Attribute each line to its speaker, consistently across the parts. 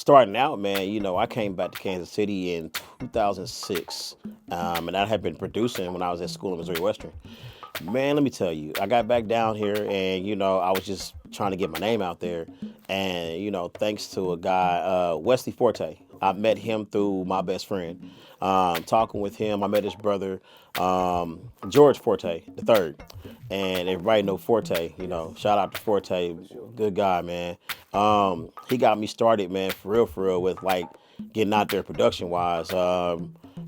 Speaker 1: starting out, man, I came back to Kansas City in 2006, and I had been producing when I was at school in Missouri Western. Man, let me tell you, I got back down here, and I was just trying to get my name out there, and thanks to a guy, Wesley Forte. I met him through my best friend. Talking with him, I met his brother, George Forte the third, and everybody know Forte. Shout out to Forte, good guy, man. He got me started, man, for real, with like getting out there production wise.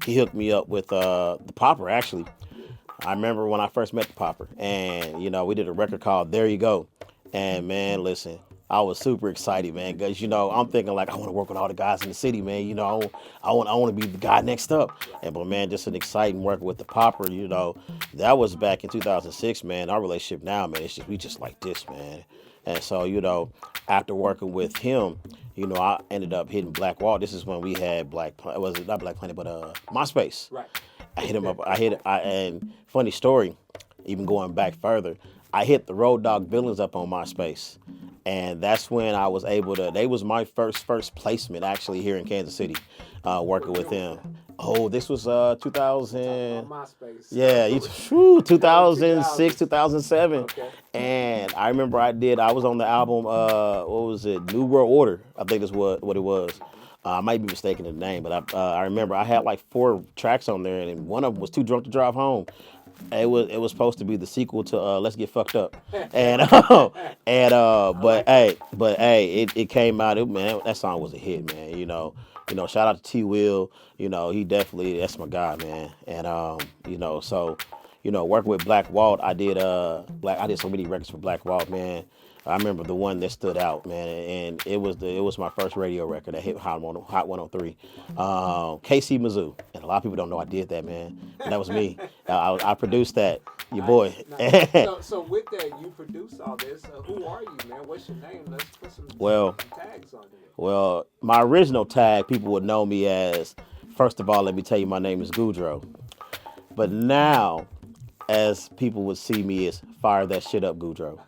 Speaker 1: He hooked me up with the Popper actually. I remember when I first met the Popper, and we did a record called "There You Go," and man, listen, I was super excited, man, because I'm thinking like I want to work with all the guys in the city, man. I want to be the guy next up, and but man, just an exciting working with the Popper. That was back in 2006, man. Our relationship now, man, we just like this, man. And so, after working with him, I ended up hitting Black Wall. This is when we had was it not Black Planet, but MySpace.
Speaker 2: Right.
Speaker 1: I hit him up. And funny story, even going back further, I hit the Road Dog Villains up on MySpace, and that's when I was able to. They was my first placement actually here in Kansas City, working with them. Oh, this was 2000.
Speaker 2: MySpace.
Speaker 1: Yeah, 2006, 2007.
Speaker 2: Okay.
Speaker 1: And I remember I was on the album, what was it, New World Order, I think that's what it was. I might be mistaken in the name, but I remember I had like 4 tracks on there, and one of them was Too Drunk to Drive Home. It was supposed to be the sequel to Let's Get Fucked Up, and but hey, it came out. Man, that song was a hit, man. Shout out to T Will. He definitely that's my guy, man. And so working with Black Walt, I did so many records for Black Walt, man. I remember the one that stood out, man, and it was my first radio record that hit Hot 103, KC Mizzou, and a lot of people don't know I did that, man. But that was me. I produced that, your boy.
Speaker 2: Nice. So with that, you produced all this. Who are you, man? What's your name? Let's put some tags on here.
Speaker 1: Well, my original tag, people would know me as. First of all, let me tell you, my name is Goodro, but now, as people would see me as Fire That Shit Up Goodro.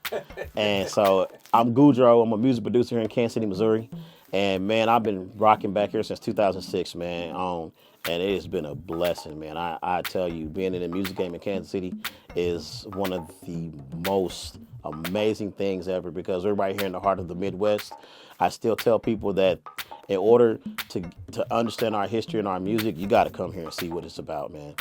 Speaker 1: And so I'm Goodro. I'm a music producer here in Kansas City, Missouri. And man, I've been rocking back here since 2006, man. And it has been a blessing, man. I tell you, being in the music game in Kansas City is one of the most amazing things ever, because we're right here in the heart of the Midwest. I still tell people that in order to understand our history and our music, you got to come here and see what it's about, man.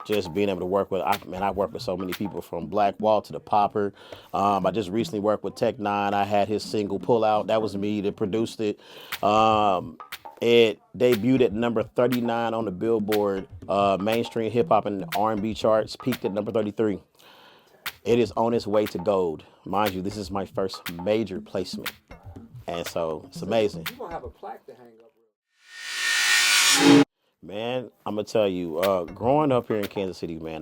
Speaker 1: Just being able to work with, I work with so many people from Black Wall to the Popper. I just recently worked with Tech Nine. I had his single Pull Out. That was me that produced it. It debuted at number 39 on the Billboard mainstream hip hop and R&B charts, peaked at number 33. It is on its way to gold. Mind you, this is my first major placement. And so it's amazing.
Speaker 2: You're going to have a plaque to hang up.
Speaker 1: Man, I'm gonna tell you, growing up here in Kansas City, man,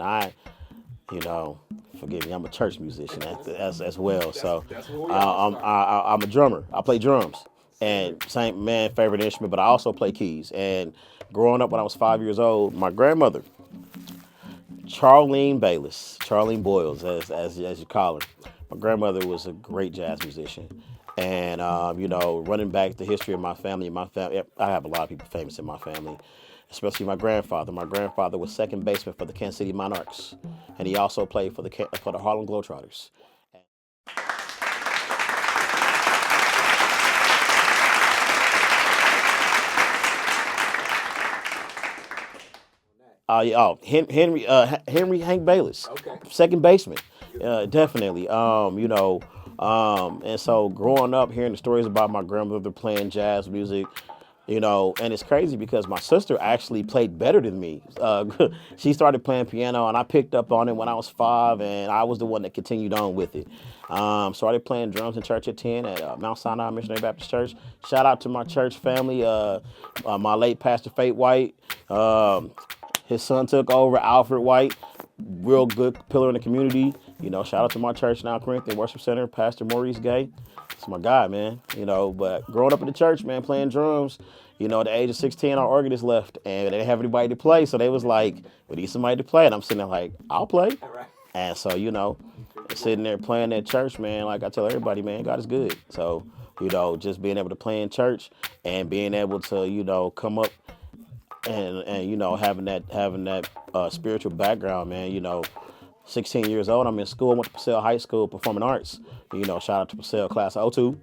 Speaker 1: forgive me, I'm a church musician as well. So I'm a drummer. I play drums, and same man, favorite instrument, but I also play keys. And growing up when I was 5 years old, my grandmother, Charlene Boyles, as you call her, my grandmother was a great jazz musician. And running back the history of my family, I have a lot of people famous in my family. Especially my grandfather. My grandfather was second baseman for the Kansas City Monarchs, and he also played for the Harlem Globetrotters. Henry Hank Baylis,
Speaker 2: Okay.
Speaker 1: second baseman, definitely. And so growing up, hearing the stories about my grandmother playing jazz music. And it's crazy because my sister actually played better than me. She started playing piano, and I picked up on it when I was 5, and I was the one that continued on with it. Started playing drums in church at 10 at Mount Sinai Missionary Baptist Church. Shout out to my church family, my late Pastor Fate White. His son took over, Alfred White, real good pillar in the community. Shout out to my church now, Corinthian Worship Center, Pastor Maurice Gay. It's my guy, man. But growing up in the church, man, playing drums, at the age of 16, our organist left, and they didn't have anybody to play, so they was like, we need somebody to play, and I'm sitting there like, I'll play.
Speaker 2: Right.
Speaker 1: And so, sitting there playing at church, man, like I tell everybody, man, God is good. So just being able to play in church and being able to, come up and having that spiritual background, man. 16 years old, I'm in school. I went to Purcell High School, Performing Arts. Shout out to Purcell Class of '02.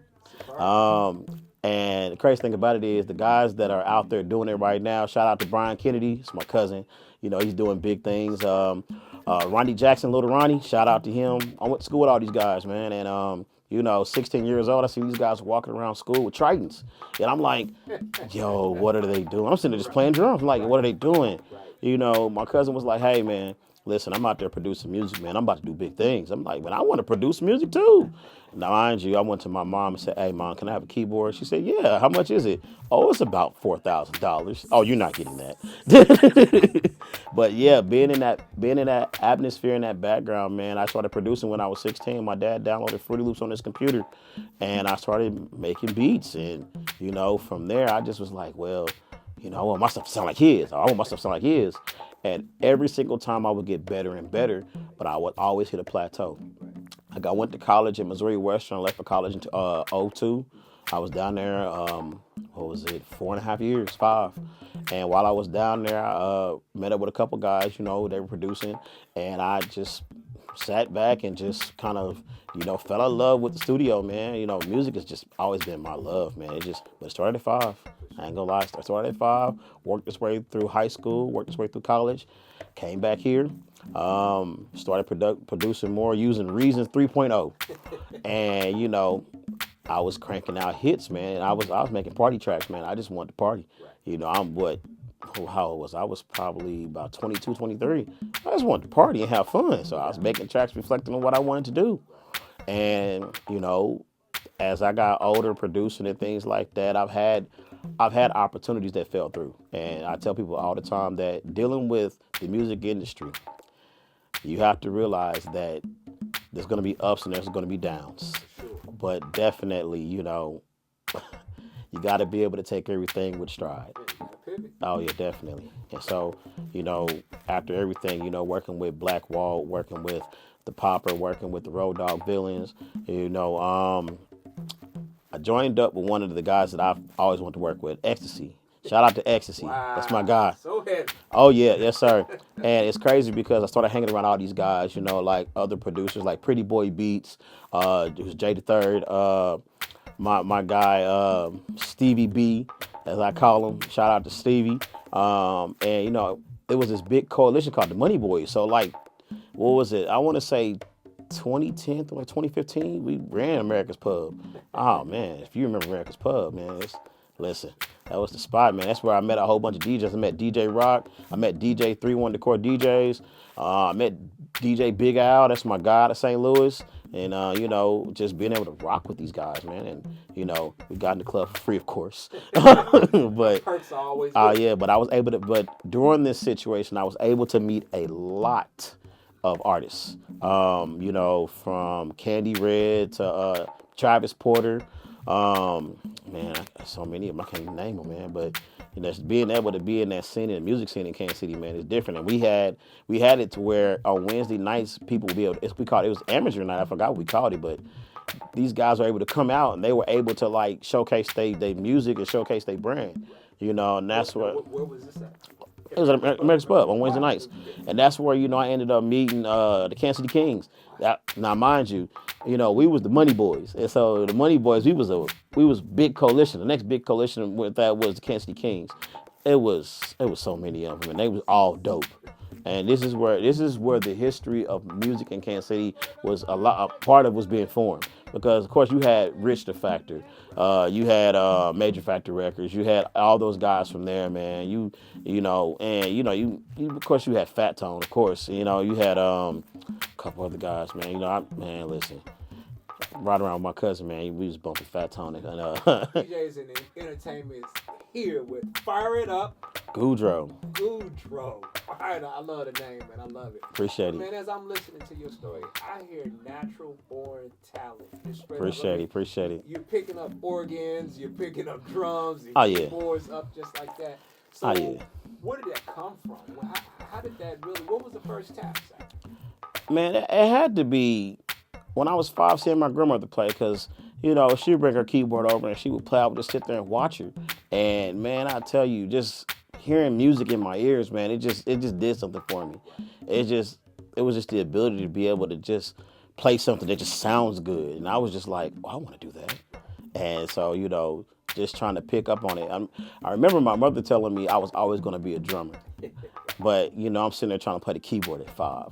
Speaker 1: And the crazy thing about it is the guys that are out there doing it right now. Shout out to Brian Kennedy, it's my cousin. He's doing big things. Ronnie Jackson, Little Ronnie, shout out to him. I went to school with all these guys, man. And 16 years old, I see these guys walking around school with Tritons, and I'm like, yo, what are they doing? I'm sitting there just playing drums. I'm like, what are they doing? My cousin was like, hey, man, listen, I'm out there producing music, man. I'm about to do big things. I'm like, man, I want to produce music too. Now, mind you, I went to my mom and said, hey, Mom, can I have a keyboard? She said, yeah, how much is it? Oh, it's about $4,000. Oh, you're not getting that. But yeah, being in that atmosphere, in that background, man, I started producing when I was 16. My dad downloaded Fruity Loops on his computer, and I started making beats. And, from there, I just was like, well, I want my stuff to sound like his. I want my stuff to sound like his. And every single time I would get better and better, but I would always hit a plateau. Like I went to college at Missouri Western, left for college in '02. I was down there, 4.5 years, 5. And while I was down there, I met up with a couple guys, they were producing. And I just sat back and just kind of, fell in love with the studio, man. Music has just always been my love, man. But it started at 5. I ain't gonna lie, I started at 5, worked its way through high school, worked its way through college, came back here, started producing more using Reasons 3.0. And, I was cranking out hits, man. And I was making party tracks, man. I just wanted to party. How old was I? I was probably about 22, 23. I just wanted to party and have fun. So I was making tracks reflecting on what I wanted to do. And, as I got older, producing and things like that, I've had opportunities that fell through. And I tell people all the time that dealing with the music industry, you have to realize that there's going to be ups and there's going to be downs. But definitely, you got to be able to take everything with stride. Oh, yeah, definitely. And so, after everything, working with Black Wall, working with the Popper, working with the Road Dog Villains, I joined up with one of the guys that I've always wanted to work with, Ecstasy. Shout out to Ecstasy. Wow. That's my guy.
Speaker 2: So heavy.
Speaker 1: Oh, yeah. Yes, sir. And it's crazy because I started hanging around all these guys, like other producers like Pretty Boy Beats, who's Jay the Third, my guy, Stevie B, as I call him. Shout out to Stevie. And, it was this big coalition called the Money Boys. So, like, what was it? I want to say 2010 or like 2015, we ran America's Pub. Oh, man, if you remember America's Pub, man, listen, that was the spot, man. That's where I met a whole bunch of DJs. I met DJ Rock. I met DJ 31 Decor DJs. I met DJ Big Al. That's my guy at St. Louis. And, just being able to rock with these guys, man. And, we got in the club for free, of course. But,
Speaker 2: perks are always
Speaker 1: yeah, but I was able to, but during this situation, I was able to meet a lot of artists, from Candy Red to Travis Porter. Man, so many of them, I can't even name them, man. But just being able to be in that scene, in the music scene in Kansas City, man, is different. And we had it to where on Wednesday nights people would be able. It was amateur night. I forgot what we called it, but these guys were able to come out and they were able to like showcase their music and showcase their brand. And that's what.
Speaker 2: Where was this at?
Speaker 1: It was at America's Pub on Wednesday nights. And that's where, I ended up meeting the Kansas City Kings. Now, mind you, we was the Money Boys. And so the Money Boys, we was big coalition. The next big coalition with that was the Kansas City Kings. It was so many of them, and they was all dope. And this is where the history of music in Kansas City was a part of was being formed. Because of course you had Rich the Factor, you had Major Factor Records, you had all those guys from there, man. You of course you had Fat Tone, of course. You had a couple other guys, man. Man, listen. Right around with my cousin, man, we was bumping Fat Tone.
Speaker 2: DJs and entertainment here with Fire It Up.
Speaker 1: Goodro.
Speaker 2: Fire It Up. I love the name, man. I love it.
Speaker 1: Appreciate it.
Speaker 2: Man, as I'm listening to your story, I hear natural born talent.
Speaker 1: Appreciate it.
Speaker 2: You're picking up organs, you're picking up drums, your keyboards up just like that. So, where did that come from? How did that really? What was the first tap sound?
Speaker 1: Man, it had to be when I was 5 seeing my grandmother play, because She would bring her keyboard over and she would play. I would just sit there and watch her. And man, I tell you, just hearing music in my ears, man, it just did something for me. It was just the ability to be able to just play something that just sounds good. And I was just like, I want to do that. And so, just trying to pick up on it. I remember my mother telling me I was always going to be a drummer. But, I'm sitting there trying to play the keyboard at 5.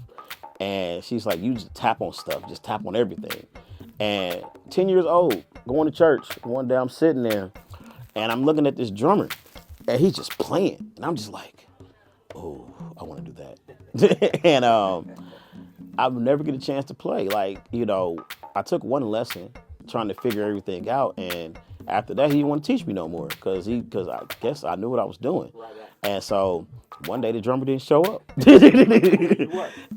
Speaker 1: And she's like, you just tap on stuff, just tap on everything. And 10 years old, going to church, one day I'm sitting there and I'm looking at this drummer and he's just playing. And I'm just like, oh, I want to do that. And I would never get a chance to play. Like, I took one lesson trying to figure everything out. And after that, he didn't want to teach me no more because I guess I knew what I was doing. And so one day the drummer didn't show up.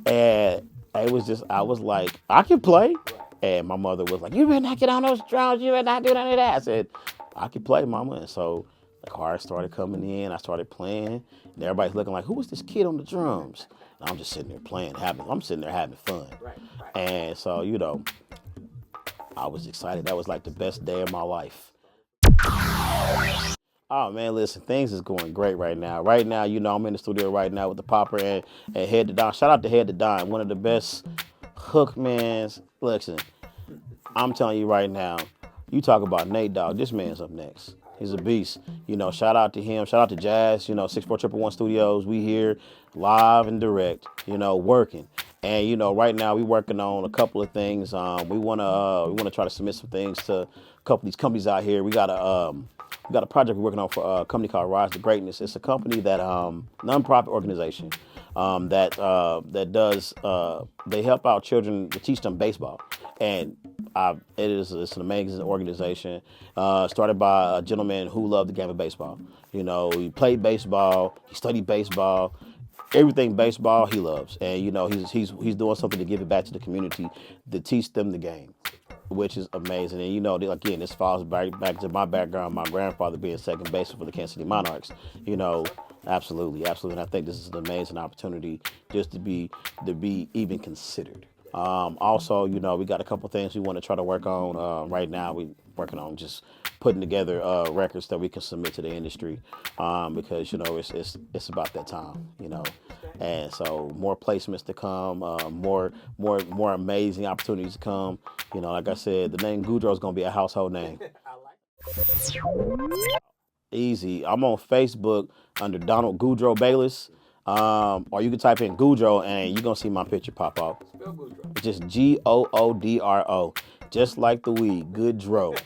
Speaker 1: And I was like, I can play. And my mother was like, you better not get on those drums. You better not do none of that. I said, I can play, mama. And so the cards started coming in. I started playing. And everybody's looking like, who was this kid on the drums? And I'm just sitting there playing, I'm sitting there having fun. And so, I was excited. That was like the best day of my life. Oh man, listen, things is going great right now. Right now, I'm in the studio right now with the Popper and Head to Don. Shout out to Head to Don, one of the best hookmans. Listen, I'm telling you right now, you talk about Nate Dogg, this man's up next. He's a beast. Shout out to him. Shout out to Jazz, 64111 Studios. We here live and direct, working. And, right now we working on a couple of things. We wanna try to submit some things to a couple of these companies out here. We got a project we're working on for a company called Rise to Greatness. It's a company that nonprofit organization that does they help out children to teach them baseball. And it's an amazing organization started by a gentleman who loved the game of baseball. He played baseball, he studied baseball, everything baseball he loves, and he's doing something to give it back to the community to teach them the game, which is amazing. And again, this falls back to my background, my grandfather being second baseman for the Kansas City Monarchs. Absolutely, and I think this is an amazing opportunity just to be even considered. Also, we got a couple things we want to try to work on right now. We're working on just putting together records that we can submit to the industry because it's about that time, and so more placements to come, more amazing opportunities to come. Like I said, the name Goodro is going to be a household name. Easy. I'm on Facebook under Donald Goodro Baylis. Or you can type in Goodro and you're going to see my picture pop up.
Speaker 2: Spell Goodro.
Speaker 1: It's just Goodro. Just like the weed, Goodro.